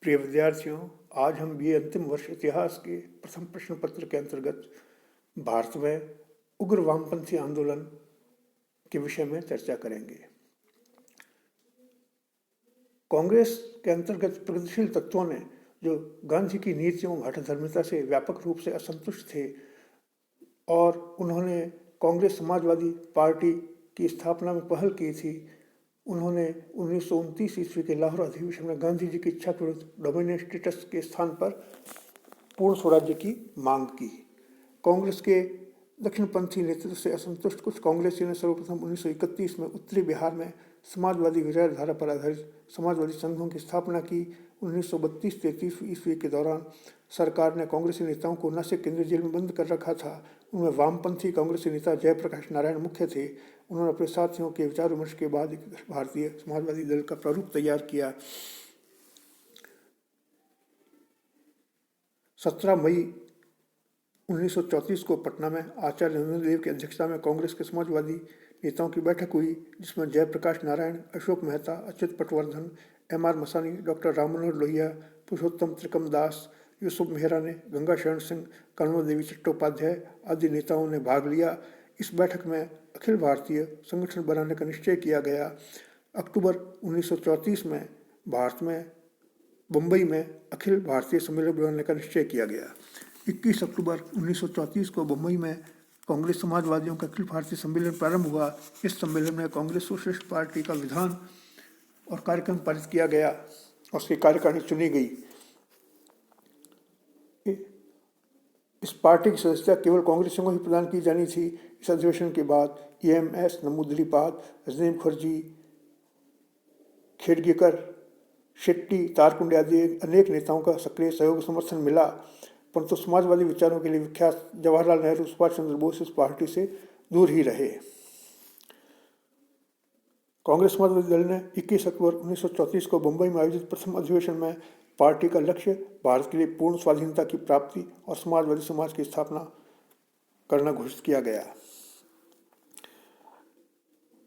प्रिय विद्यार्थियों, आज हम बीए अंतिम वर्ष इतिहास के प्रथम प्रश्न पत्र के अंतर्गत भारत में उग्र वामपंथी आंदोलन के विषय में चर्चा करेंगे। कांग्रेस के अंतर्गत प्रगतिशील तत्वों ने जो गांधी की नीतियों हठधर्मिता से व्यापक रूप से असंतुष्ट थे और उन्होंने कांग्रेस समाजवादी पार्टी की स्थापना में पहल की थी, उन्होंने 1929 ईस्वी के लाहौर अधिवेशन में गांधी जी की इच्छा के विरुद्ध डोमिनियन स्टेटस के स्थान पर पूर्ण स्वराज्य की मांग की। कांग्रेस के दक्षिणपंथी नेतृत्व से असंतुष्ट कुछ कांग्रेसियों ने सर्वप्रथम 1931 में उत्तरी बिहार में समाजवादी विचारधारा पर आधारित समाजवादी संघों की स्थापना की। 1932-33 ईस्वी के दौरान सरकार ने कांग्रेसी नेताओं को नासिक केंद्रीय जेल में बंद कर रखा था। उनमें वामपंथी कांग्रेसी नेता जयप्रकाश नारायण मुख्य थे। उन्होंने अपने साथियों के विचार विमर्श के बाद एक भारतीय समाजवादी दल का प्रारूप तैयार किया। 17 मई 1934 को पटना में आचार्य नरेंद्र देव की अध्यक्षता में कांग्रेस के समाजवादी नेताओं की बैठक हुई, जिसमें जयप्रकाश नारायण, अशोक मेहता, अच्युत पटवर्धन, M.R. मसानी, डॉक्टर राम मनोहर लोहिया, पुरुषोत्तम त्रिकम दास, यूसुफ मेहरा ने, गंगा शरण सिंह, करुणा देवी चट्टोपाध्याय आदि नेताओं ने भाग लिया। इस बैठक में अखिल भारतीय संगठन बनाने का निश्चय किया गया। अक्टूबर 1934 में भारत में मुंबई में अखिल भारतीय सम्मेलन बनाने का निश्चय किया गया। 21 अक्टूबर 1934 को मुंबई में कांग्रेस समाजवादियों का अखिल भारतीय सम्मेलन प्रारंभ हुआ। इस सम्मेलन में कांग्रेस सोशलिस्ट पार्टी का विधान और कार्यक्रम पारित किया गया और उसकी कार्यकारिणी चुनी गई। इस पार्टी की सदस्यता केवल कांग्रेसियों को ही प्रदान की जानी थी। इस अधिवेशन के बाद EMS, नमूदलीपाद, रजनी मुखर्जी, खेडगेकर, शेट्टी, तारकुंडे आदि अनेक नेताओं का सक्रिय सहयोग समर्थन मिला, परंतु समाजवादी विचारों के लिए विख्यात जवाहरलाल नेहरू, सुभाष चंद्र बोस इस पार्टी से दूर ही रहे। कांग्रेस समाजवादी दल ने 21 अक्टूबर 1934 को मुंबई में आयोजित प्रथम अधिवेशन में पार्टी का लक्ष्य भारत के लिए पूर्ण स्वाधीनता की प्राप्ति और समाजवादी समाज की स्थापना करना घोषित किया गया।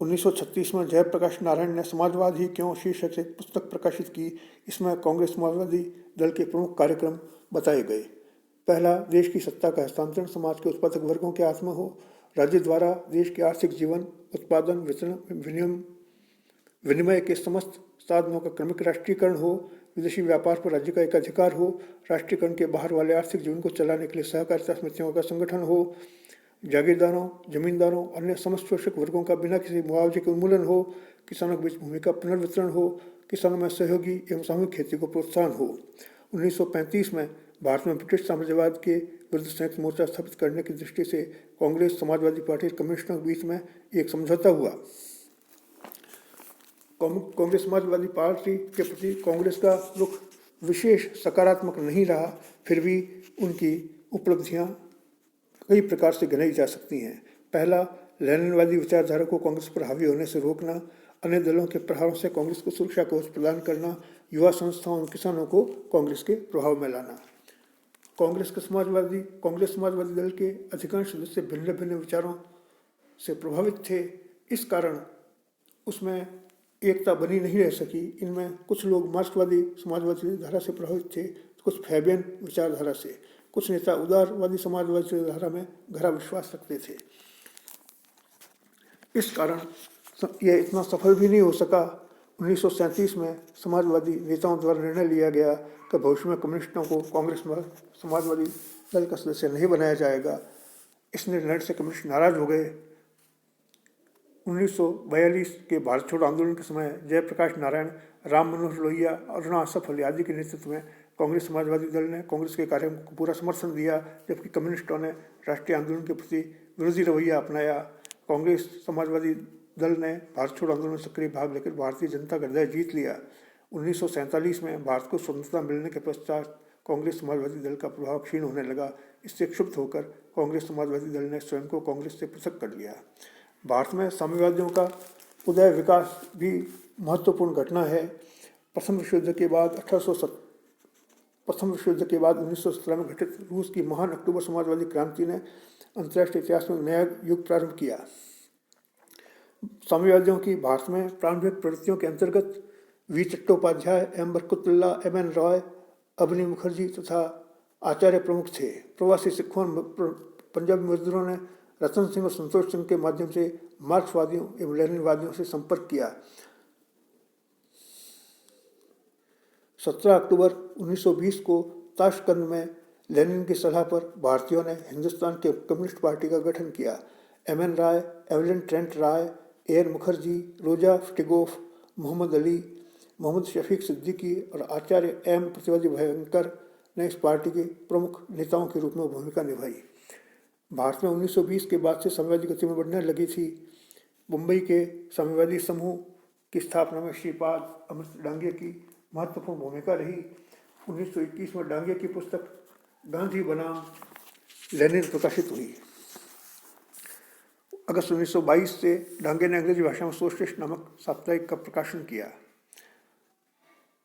1936 में जयप्रकाश नारायण ने समाजवाद ही क्यों शीर्षक से एक पुस्तक प्रकाशित की। इसमें कांग्रेस समाजवादी दल के प्रमुख कार्यक्रम बताए गए। पहला, देश की सत्ता का हस्तांतरण समाज के उत्पादक वर्गों के हाथ में हो। राज्य द्वारा देश के आर्थिक जीवन, उत्पादन, वितरण, विनिमय के समस्त साधनों का क्रमिक राष्ट्रीयकरण हो। विदेशी व्यापार पर राज्य का एक अधिकार हो। राष्ट्रीयकरण के बाहर वाले आर्थिक जीवन को चलाने के लिए सहकारिता समितियों का संगठन हो। जागीरदारों, जमींदारों, अन्य समस्त शोषक वर्गों का बिना किसी मुआवजे के उन्मूलन हो। किसानों के बीच भूमि का पुनर्वितरण हो। किसानों में सहयोगी एवं सामूहिक खेती को प्रोत्साहन हो। 1935 में भारत में ब्रिटिश साम्राज्यवाद के विरुद्ध संयुक्त मोर्चा स्थापित करने की दृष्टि से कांग्रेस, समाजवादी पार्टी और कम्युनिस्टों के बीच में एक समझौता हुआ। कांग्रेस समाजवादी पार्टी के प्रति कांग्रेस का रुख विशेष सकारात्मक नहीं रहा, फिर भी उनकी उपलब्धियां कई प्रकार से गिनाई जा सकती हैं। पहला, लेनिनवादी विचारधारा को कांग्रेस पर हावी होने से रोकना, अन्य दलों के प्रहारों से कांग्रेस को सुरक्षा कवच प्रदान करना, युवा संस्थाओं और किसानों को कांग्रेस के प्रभाव में लाना। कांग्रेस समाजवादी दल के अधिकांश सदस्य भिन्न भिन्न विचारों से प्रभावित थे। इस कारण उसमें एकता बनी नहीं रह सकी। इनमें कुछ लोग मार्क्सवादी समाजवादी धारा से प्रभावित थे, कुछ फैबियन विचारधारा से, कुछ नेता उदारवादी समाजवादी धारा में गहरा विश्वास रखते थे। इस कारण यह इतना सफल भी नहीं हो सका। 1937 में समाजवादी नेताओं द्वारा निर्णय लिया गया कि भविष्य में कम्युनिस्टों को कांग्रेस में समाजवादी दल का सदस्य नहीं बनाया जाएगा। इस निर्णय से कम्युनिस्ट नाराज हो गए। 1942 के भारत छोड़ो आंदोलन के समय जयप्रकाश नारायण, राम मनोहर लोहिया, अरुणा असफ अली आदि के नेतृत्व में कांग्रेस समाजवादी दल ने कांग्रेस के कार्यों को पूरा समर्थन दिया, जबकि कम्युनिस्टों ने राष्ट्रीय आंदोलन के प्रति विरोधी रवैया अपनाया। कांग्रेस समाजवादी दल ने भारत छोड़ो आंदोलन में सक्रिय भाग लेकर भारतीय जनता का हृदय जीत लिया। 1947 में भारत को स्वतंत्रता मिलने के पश्चात कांग्रेस समाजवादी दल का प्रभाव क्षीण होने लगा। इससे क्षुब्ध होकर कांग्रेस समाजवादी दल ने स्वयं को कांग्रेस से पृथक कर लिया। भारत में साम्यवादियों का उदय विकास भी महत्वपूर्ण घटना है। प्रथम विश्व युद्ध के बाद 1917 में घटित रूस की महान अक्टूबर समाजवादी क्रांति ने अंतर्राष्ट्रीय इतिहास में नया युग प्रारंभ किया। साम्यवादियों की भारत में प्रारंभिक प्रवृत्तियों के अंतर्गत V Chattopadhyay, M Barkatullah, M N Roy, Abani Mukherjee तथा आचार्य प्रमुख थे। प्रवासी सिखों पंजाबी मजदूरों ने रतन सिंह और संतोष सिंह के माध्यम से मार्क्सवादियों एवं लेनिनवादियों से संपर्क किया। 17 अक्टूबर 1920 को ताशकंद में लेनिन की सलाह पर भारतीयों ने हिंदुस्तान के कम्युनिस्ट पार्टी का गठन किया। M N Rai, Evelyn Trent Rai, A N Mukherjee, रोजा स्टिगोफ, मोहम्मद अली, मोहम्मद शफीक सिद्दीकी और आचार्य एम प्रतिवादी भयंकर ने इस पार्टी के प्रमुख नेताओं के रूप में भूमिका निभाई। भारत में 1920 के बाद से साम्यवादी गतिविधियां बढ़ने लगी थी। मुंबई के साम्यवादी समूह की स्थापना में श्रीपाद अमृत डांगे की महत्वपूर्ण भूमिका रही। 1921 में डांगे की पुस्तक गांधी बनाम लेनिन प्रकाशित हुई। अगस्त 1922 से डांगे ने अंग्रेजी भाषा में सोशलिस्ट नामक साप्ताहिक का प्रकाशन किया।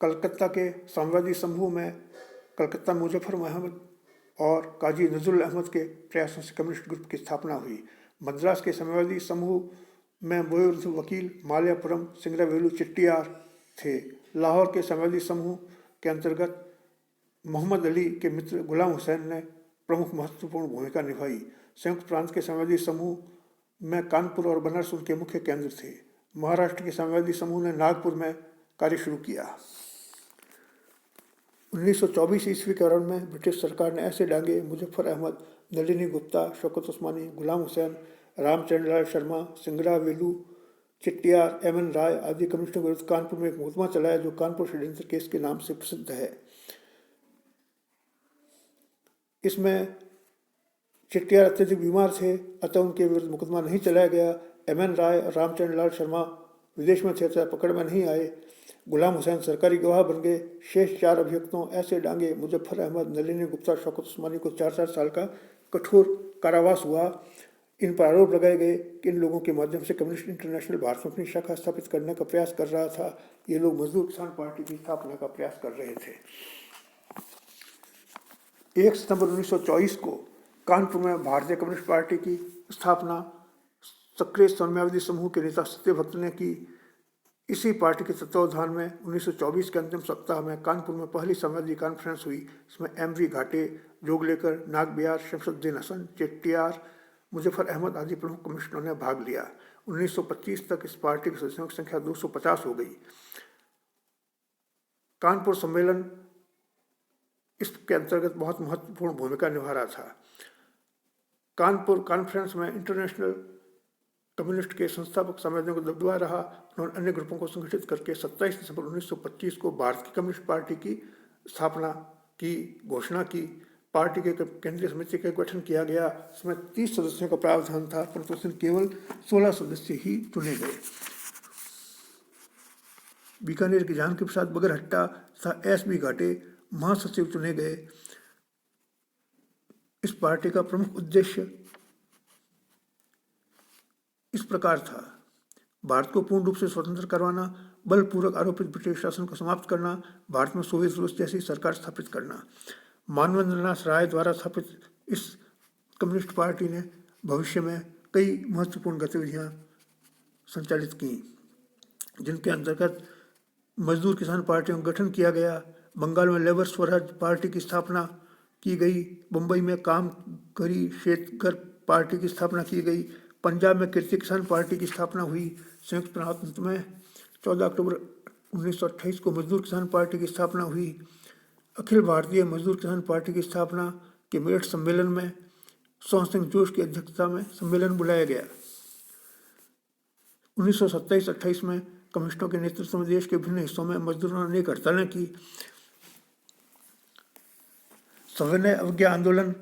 कलकत्ता के साम्यवादी समूह में कलकत्ता मुजफ्फर महमूद और काजी नजरुल अहमद के प्रयासों से कम्युनिस्ट ग्रुप की स्थापना हुई। मद्रास के साम्यवादी समूह में वयोवृद्ध वकील माल्यापुरम सिंगरावेलु चेट्टियार थे। लाहौर के साम्यवादी समूह के अंतर्गत मोहम्मद अली के मित्र गुलाम हुसैन ने प्रमुख महत्वपूर्ण भूमिका निभाई। संयुक्त प्रांत के साम्यवादी समूह में कानपुर और बनारस उनके मुख्य केंद्र थे। महाराष्ट्र के साम्यवादी समूह ने नागपुर में कार्य शुरू किया। 1924 ईस्वी के आरंभ में ब्रिटिश सरकार ने ऐसे डांगे मुजफ्फर अहमद, नलिनी गुप्ता, शौकत उस्मानी, गुलाम हुसैन, रामचंद्र लाल शर्मा, सिंगरावेलु चेट्टियार, एम एन राय आदि कम्युनिस्टों के विरुद्ध कानपुर में एक मुकदमा चलाया जो कानपुर षड्यंत्र केस के नाम से प्रसिद्ध है। इसमें चेट्टियार अत्यधिक बीमार थे, अतः उनके विरुद्ध मुकदमा नहीं चलाया गया। एम एन राय और रामचंद्र लाल शर्मा विदेश में थे अतः पकड़ में नहीं आए। गुलाम हुसैन सरकारी गवाह बन गए। शेष 4 अभियुक्तों ऐसे डांगे, मुजफ्फर अहमद, नलिनी गुप्ता, शौकत उस्मानी को 4-4 साल का कठोर कारावास हुआ। इन पर आरोप लगाए गए कि इन लोगों के माध्यम से कम्युनिस्ट इंटरनेशनल भारत में अपनी शाखा स्थापित करने का प्रयास कर रहा था। ये लोग मजदूर किसान पार्टी की स्थापना का प्रयास कर रहे थे। 1 सितंबर 1924 को कानपुर में भारतीय कम्युनिस्ट पार्टी की स्थापना सक्रिय साम्यवादी समूह के नेता सत्यभक्त ने की। इसी पार्टी के तत्वावधान में 1924 के अंतिम सप्ताह में कानपुर में पहली साम्यवादी कॉन्फ्रेंस हुई। इसमें एम.वी. घाटे, जोगलेकर, नागबियार, शमसुद्दीन हसन, चेट्टियार, मुजफ्फर अहमद आदि प्रमुख कम्युनिस्टों ने भाग लिया। 1925 तक इस पार्टी के सदस्यों की संख्या 250 हो गई। कानपुर सम्मेलन इसके अंतर्गत बहुत महत्वपूर्ण भूमिका निभा रहा था। कानपुर कॉन्फ्रेंस में इंटरनेशनल कम्युनिस्ट के संस्थापक साम्यवादियों को दबदबा रहा। उन्होंने अन्य ग्रुपों को संगठित करके 27 दिसंबर 1925 को भारत की कम्युनिस्ट पार्टी की स्थापना की घोषणा की। पार्टी के केंद्रीय समिति का गठन किया गया। इसमें 30 सदस्यों का प्रावधान था, परंतु उसमें केवल 16 सदस्य ही चुने गए। बीकानेर के जानकी प्रसाद बगरहट्टा तथा एस.बी. घाटे महासचिव चुने गए। इस पार्टी का प्रमुख उद्देश्य इस प्रकार था: भारत को पूर्ण रूप से स्वतंत्र करवाना, बलपूर्वक आरोपित ब्रिटिश शासन को समाप्त करना, भारत में सोवियत रूस जैसी सरकार स्थापित करना। मानवेंद्र नाथ राय द्वारा स्थापित इस कम्युनिस्ट पार्टी ने भविष्य में कई महत्वपूर्ण गतिविधियां संचालित की, जिनके अंतर्गत मजदूर किसान पार्टियों का गठन किया गया। बंगाल में लेबर स्वराज पार्टी की स्थापना की गई। मुंबई में कामकरी शेतकर पार्टी की स्थापना की गई। पंजाब में कृषि किसान पार्टी की स्थापना हुई। संयुक्त प्रांत में 14 अक्टूबर 1928 को मजदूर किसान पार्टी की स्थापना हुई। अखिल भारतीय मजदूर किसान पार्टी की स्थापना के मेरठ सम्मेलन में सोहन सिंह जोश की अध्यक्षता में सम्मेलन बुलाया गया। 1927-28 में कम्युनिस्टों के नेतृत्व में देश के विभिन्न हिस्सों में मजदूरों ने अनेक हड़तालें की। सविनय अवज्ञा आंदोलन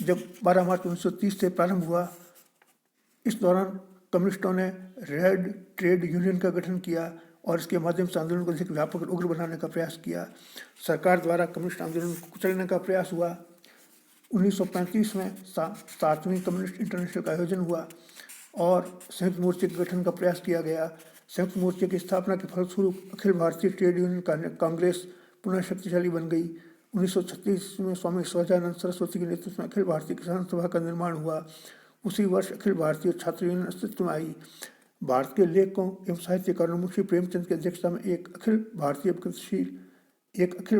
जब 12 मार्च 1930 से प्रारंभ हुआ, इस दौरान कम्युनिस्टों ने रेड ट्रेड यूनियन का गठन किया और इसके माध्यम से आंदोलन को अधिक व्यापक और उग्र बनाने का प्रयास किया। सरकार द्वारा कम्युनिस्ट आंदोलन को कुचलने का प्रयास हुआ। 1935 में 7वीं कम्युनिस्ट इंटरनेशनल का आयोजन हुआ और संयुक्त मोर्चे के गठन का प्रयास किया गया। संयुक्त मोर्चे की स्थापना के फलस्वरूप अखिल भारतीय ट्रेड यूनियन कांग्रेस पुनः शक्तिशाली बन गई। 1936 में स्वामी सहजानंद सरस्वती के नेतृत्व में अखिल भारतीय किसान सभा का निर्माण हुआ। उसी वर्ष अखिल भारतीय छात्र यूनियन अस्तित्व में आई। भारत के लेखकों एवं साहित्यकारों मुंशी प्रेमचंद की अध्यक्षता में एक अखिल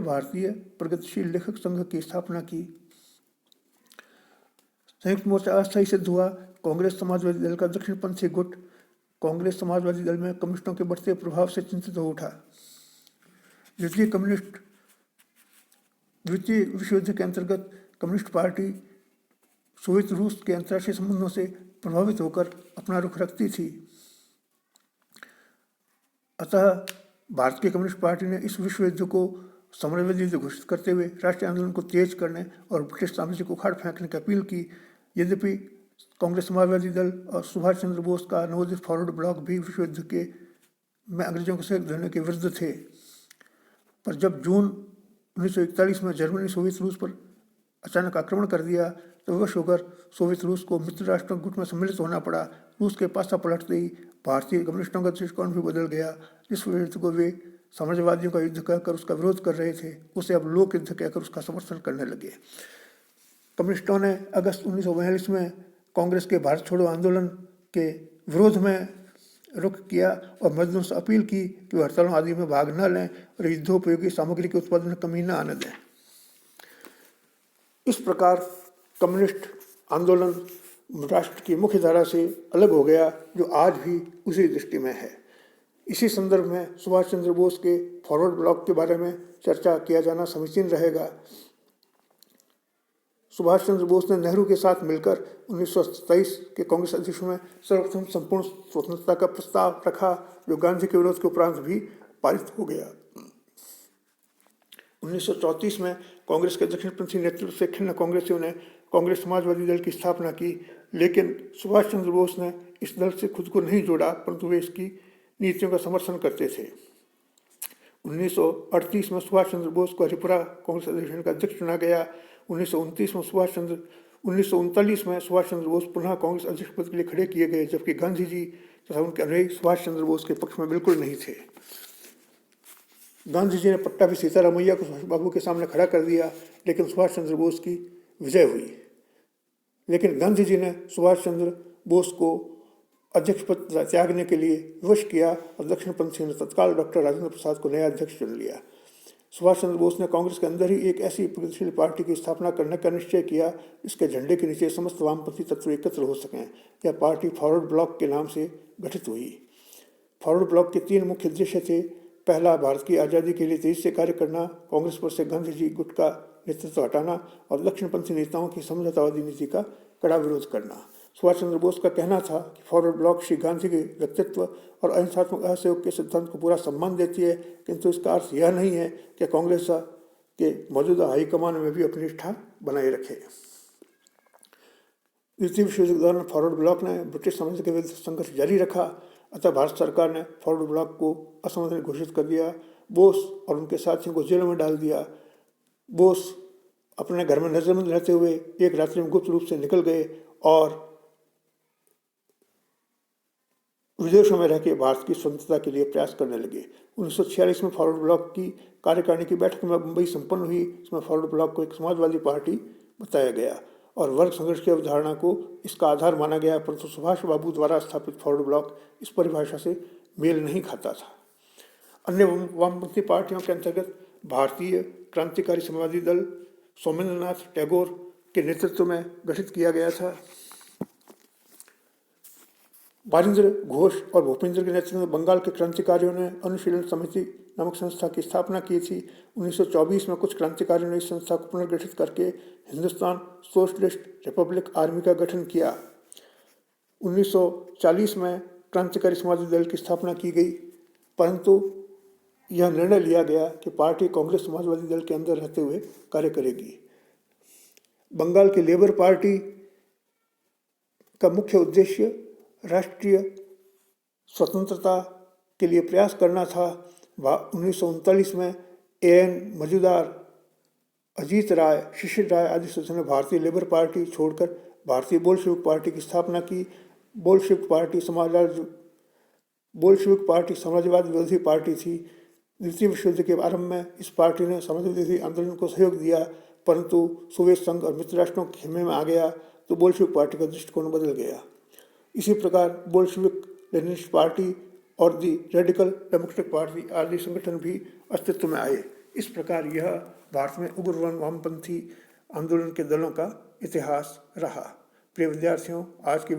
भारतीय प्रगतिशील लेखक संघ की स्थापना की। संयुक्त मोर्चा अस्थायी सिद्ध हुआ। कांग्रेस समाजवादी दल का दक्षिणपंथी गुट कांग्रेस समाजवादी दल में कम्युनिस्टों के बढ़ते प्रभाव से चिंतित हो उठा। द्वितीय विश्व युद्ध के अंतर्गत कम्युनिस्ट पार्टी सोवियत रूस के अंतर्राष्ट्रीय संबंधों से प्रभावित होकर अपना रुख रखती थी। अतः भारतीय कम्युनिस्ट पार्टी ने इस विश्व युद्ध को साम्राज्यवादी युद्ध घोषित करते हुए राष्ट्रीय आंदोलन को तेज करने और ब्रिटिश साम्राज्य को उखाड़ फेंकने की अपील की। यद्यपि कांग्रेस समाजवादी दल और सुभाष चंद्र बोस का नवोदित फॉरवर्ड ब्लॉक भी विश्व युद्ध में अंग्रेजों को सहयोग देने के विरुद्ध थे। पर जब जून 1941 में जर्मनी सोवियत रूस पर अचानक आक्रमण कर दिया तो विवश होकर सोवियत रूस को मित्र राष्ट्रों के गुट में सम्मिलित होना पड़ा। रूस के पासा पलटते ही भारतीय कम्युनिस्टों का दृष्टिकोण भी बदल गया। जिस युद्ध को वे साम्राज्यवादियों का युद्ध कहकर उसका विरोध कर रहे थे, उसे अब लोक युद्ध कहकर उसका समर्थन करने लगे। कम्युनिस्टों ने अगस्त 1942 में कांग्रेस के भारत छोड़ो आंदोलन के विरोध में रुख किया और मजदूरों से अपील की कि वे हड़तालों आदि में भाग न लें और युद्धोपयोगी सामग्री के उत्पादन में कमी न आने दें। इस प्रकार कम्युनिस्ट आंदोलन राष्ट्र की मुख्य धारा से अलग हो गया, जो आज भी उसी दृष्टि में है। इसी संदर्भ में सुभाष चंद्र बोस के फॉरवर्ड ब्लॉक के बारे में चर्चा किया जाना समीचीन रहेगा। सुभाष चंद्र बोस ने नेहरू के साथ मिलकर 1927 के कांग्रेस अधिवेशन में सर्वप्रथम संपूर्ण स्वतंत्रता का प्रस्ताव रखा, जो गांधी के विरोध के उपरांत भी पारित हो गया। 1934 में कांग्रेस के दक्षिणपंथी नेतृत्व से खिन्न कांग्रेसियों ने कांग्रेस समाजवादी दल की स्थापना की, लेकिन सुभाष चंद्र बोस ने इस दल से खुद को नहीं जोड़ा, परंतु वे इसकी नीतियों का समर्थन करते थे। 1938 में सुभाष चंद्र बोस को हरिपुरा कांग्रेस अधिवेशन का अध्यक्ष चुना गया। 1939 में सुभाष चंद्र बोस पुनः कांग्रेस अध्यक्ष पद के लिए खड़े किए गए, जबकि गांधी जी तथा उनके अनुयायी सुभाष चंद्र बोस के पक्ष में बिल्कुल नहीं थे। गांधी जी ने पट्टाभी सीतारामैया को सुभाष बाबू के सामने खड़ा कर दिया, लेकिन सुभाष चंद्र बोस की विजय हुई। लेकिन गांधी जी ने सुभाष चंद्र बोस को अध्यक्ष पद त्यागने के लिए विवश किया और दक्षिणपंथी ने तत्काल डॉक्टर राजेंद्र प्रसाद को नया अध्यक्ष चुन लिया। सुभाष चंद्र बोस ने कांग्रेस के अंदर ही एक ऐसी प्रगतिशील पार्टी की स्थापना करने का निश्चय किया जिसके झंडे के नीचे समस्त वामपंथी तत्व एकत्र हो सकें। यह पार्टी फॉरवर्ड ब्लॉक के नाम से गठित हुई। फॉरवर्ड ब्लॉक के 3 मुख्य उद्देश्य थे। पहला, भारत की आज़ादी के लिए तेजी से कार्य करना, कांग्रेस पर से गांधी जी गुट का नेतृत्व हटाना और दक्षिणपंथी नेताओं की समझौतावादी नीति का कड़ा विरोध करना। सुभाष चंद्र बोस का कहना था कि फॉरवर्ड ब्लॉक श्री गांधी के व्यक्तित्व और अहिंसात्मक असहयोग के सिद्धांत को पूरा सम्मान देती है, किंतु इसका अर्थ यह नहीं है कि कांग्रेस के मौजूदा हाईकमान में भी अपनी निष्ठा बनाए रखे। द्वितीय विश्व युद्ध के दौरान फॉरवर्ड ब्लॉक ने ब्रिटिश साम्राज्य के विरुद्ध संघर्ष जारी रखा, अतः भारत सरकार ने फॉरवर्ड ब्लॉक को असंवैधानिक घोषित कर दिया। बोस और उनके साथियों को जेलों में डाल दिया। बोस अपने घर में नजरबंद रहते हुए एक रात्रि में गुप्त रूप से निकल गए और विदेशों में रहकर भारत की स्वतंत्रता के लिए प्रयास करने लगे। 1946 में फॉरवर्ड ब्लॉक की कार्यकारिणी की बैठक में मुंबई संपन्न हुई। इसमें फॉरवर्ड ब्लॉक को एक समाजवादी पार्टी बताया गया और वर्ग संघर्ष की अवधारणा को इसका आधार माना गया, परंतु सुभाष बाबू द्वारा स्थापित फॉरवर्ड ब्लॉक इस परिभाषा से मेल नहीं खाता था। अन्य वामपंथी पार्टियों के अंतर्गत भारतीय क्रांतिकारी समाजवादी दल सोमेंद्रनाथ टैगोर के नेतृत्व में गठित किया गया था। बारिंद्र घोष और भूपेंद्र के नेतृत्व में बंगाल के क्रांतिकारियों ने अनुशीलन समिति नामक संस्था की स्थापना की थी। 1924 में कुछ क्रांतिकारियों ने इस संस्था को पुनर्गठित करके हिंदुस्तान सोशलिस्ट रिपब्लिक आर्मी का गठन किया। 1940 में क्रांतिकारी समाजवादी दल की स्थापना की गई, परंतु यह निर्णय लिया गया कि पार्टी कांग्रेस समाजवादी दल के अंदर रहते हुए कार्य करेगी। बंगाल की लेबर पार्टी का मुख्य उद्देश्य राष्ट्रीय स्वतंत्रता के लिए प्रयास करना था। 1939 में एएन मजूमदार, अजीत राय, शिशिर राय आदि सदस्यों ने भारतीय लेबर पार्टी छोड़कर भारतीय बोल्शेविक पार्टी की स्थापना की। बोल्शेविक पार्टी समाजवाद विरोधी पार्टी थी। द्वितीय विश्व युद्ध के आरंभ में इस पार्टी ने समाजवाद विरोधी आंदोलन को सहयोग दिया, परंतु सोवियत संघ और मित्र राष्ट्रों के खेमे में आ गया तो बोल्शेविक पार्टी का दृष्टिकोण बदल गया। इसी प्रकार बोल्शेविक लेनिनिस्ट पार्टी और दी रेडिकल डेमोक्रेटिक पार्टी आदि संगठन भी अस्तित्व में आए। इस प्रकार यह भारत में उग्रवाद वामपंथी आंदोलन के दलों का इतिहास रहा। प्रिय विद्यार्थियों, आज की